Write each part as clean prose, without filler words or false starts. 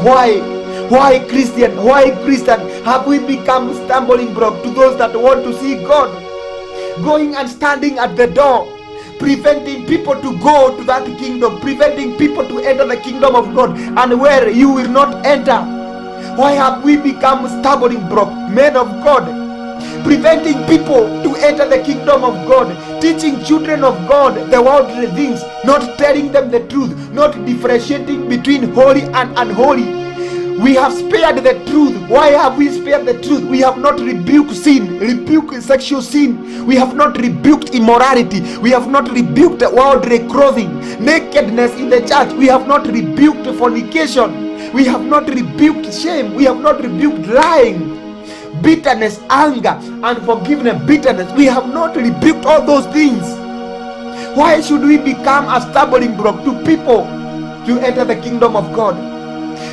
Why Christian? Why Christian have we become stumbling block to those that want to see God? Going and standing at the door, preventing people to go to that kingdom, preventing people to enter the kingdom of God, and where you will not enter. Why have we become stumbling block, men of God, preventing people to enter the kingdom of God, teaching children of God the worldly things, not telling them the truth, not differentiating between holy and unholy? We have spared the truth. Why have we spared the truth? We have not rebuked sin, rebuked sexual sin. We have not rebuked immorality. We have not rebuked worldly clothing, nakedness in the church. We have not rebuked fornication. We have not rebuked shame. We have not rebuked lying, bitterness, anger, unforgiveness, bitterness. We have not rebuked all those things. Why should we become a stumbling block to people to enter the kingdom of God?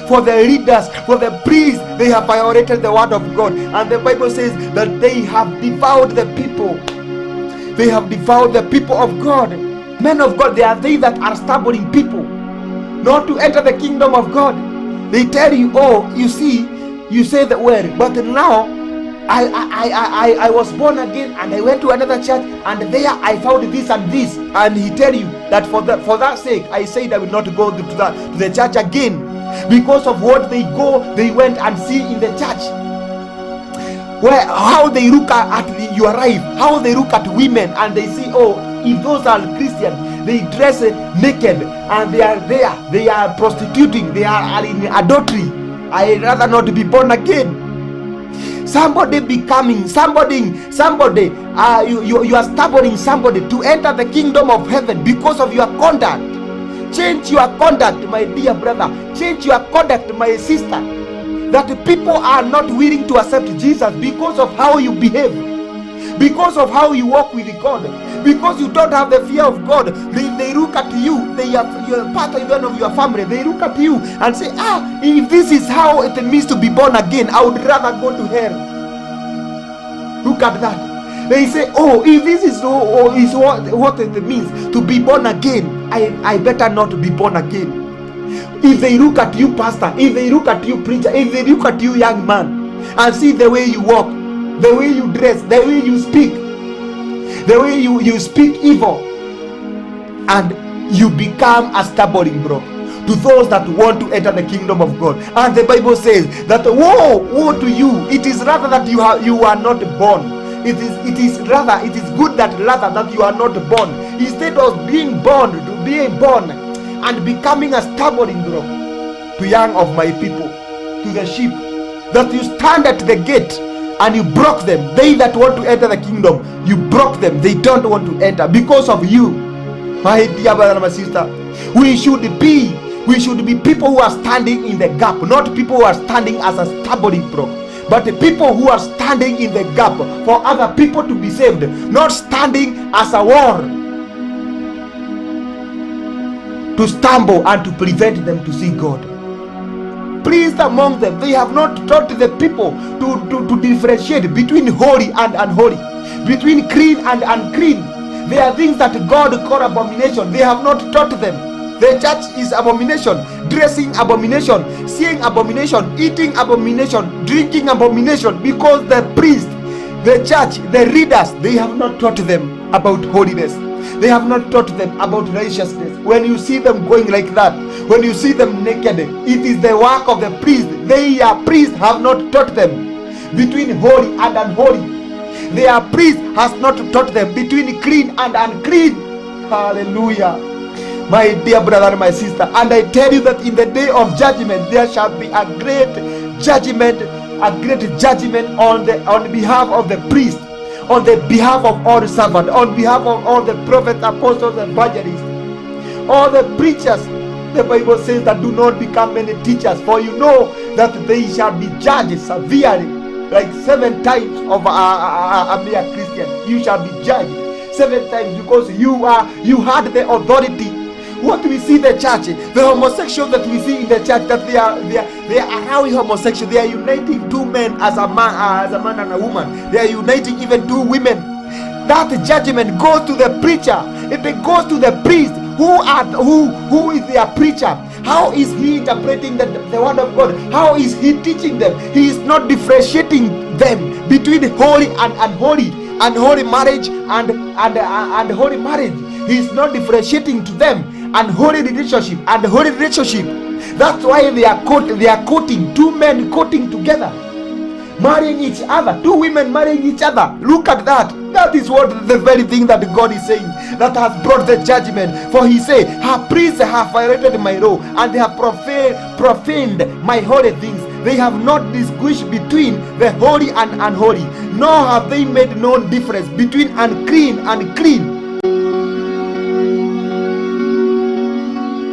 For the leaders, for the priests, they have violated the word of God. And the Bible says that they have devoured the people. They have devoured the people of God. Men of God, they are they that are stumbling people not to enter the kingdom of God. They tell you, oh, you see, you say the word, but now I was born again and I went to another church and there I found this and this. And he tell you that for that sake, I said I will not go to the church again. Because of what they went and see in the church, how they look at your life, how they look at women, and they see, oh, if those are Christian, they dress naked and they are there, they are prostituting, they are in adultery. I rather not be born again. Somebody becoming somebody, you are stumbling somebody to enter the kingdom of heaven because of your conduct. Change your conduct, my dear brother. Change your conduct, my sister. That people are not willing to accept Jesus because of how you behave, because of how you walk with God, because you don't have the fear of God. They look at you. You're part even of your family. They look at you and say, if this is how it means to be born again, I would rather go to hell. Look at that. They say, oh, if this is what it means to be born again, I better not be born again. If they look at you, pastor, if they look at you, preacher, if they look at you, young man, and see the way you walk, the way you dress, the way you speak, the way you speak evil, and you become a stumbling block to those that want to enter the kingdom of God. And the Bible says that woe to you. It is rather that you are not born. It is good that rather that you are not born, instead of being born and becoming a stumbling block to young of my people, to the sheep, that you stand at the gate and you broke them. They that want to enter the kingdom, you broke them. They don't want to enter because of you. My dear brother and my sister, we should be people who are standing in the gap, not people who are standing as a stumbling block, but the people who are standing in the gap for other people to be saved, not standing as a wall to stumble and to prevent them to see God. Priests among them, they have not taught the people to differentiate between holy and unholy, between clean and unclean. There are things that God called abomination. They have not taught them. The church is abomination, dressing abomination, seeing abomination, eating abomination, drinking abomination, because the priest, the church, the leaders, they have not taught them about holiness. They have not taught them about righteousness. When you see them going like that, when you see them naked, it is the work of the priest. Priests have not taught them between holy and unholy. Their priest has not taught them between clean and unclean. Hallelujah. My dear brother and my sister, and I tell you that in the day of judgment there shall be a great judgment on behalf of the priest, on the behalf of all the servants, on behalf of all the prophets, apostles, and evangelists, all the preachers. The Bible says that do not become many teachers, for you know that they shall be judged severely, like 7 times of a mere Christian. You shall be judged 7 times because you had the authority. What we see in the church, the homosexuals that we see in the church, that they are allowing homosexual. They are uniting 2 men as a man and a woman. They are uniting even 2 women. That judgment goes to the preacher. It goes to the priest who is their preacher. How is he interpreting the word of God? How is he teaching them? He is not differentiating them between holy and unholy, unholy marriage and holy marriage. He is not differentiating to them unholy relationship and holy relationship. That's why they are quoting two men quoting together, marrying each other, two women marrying each other. Look at that. That is what the very thing that God is saying that has brought the judgment. For he say, her priests have violated my law, and they have profaned my holy things. They have not distinguished between the holy and unholy, nor have they made known difference between unclean and clean.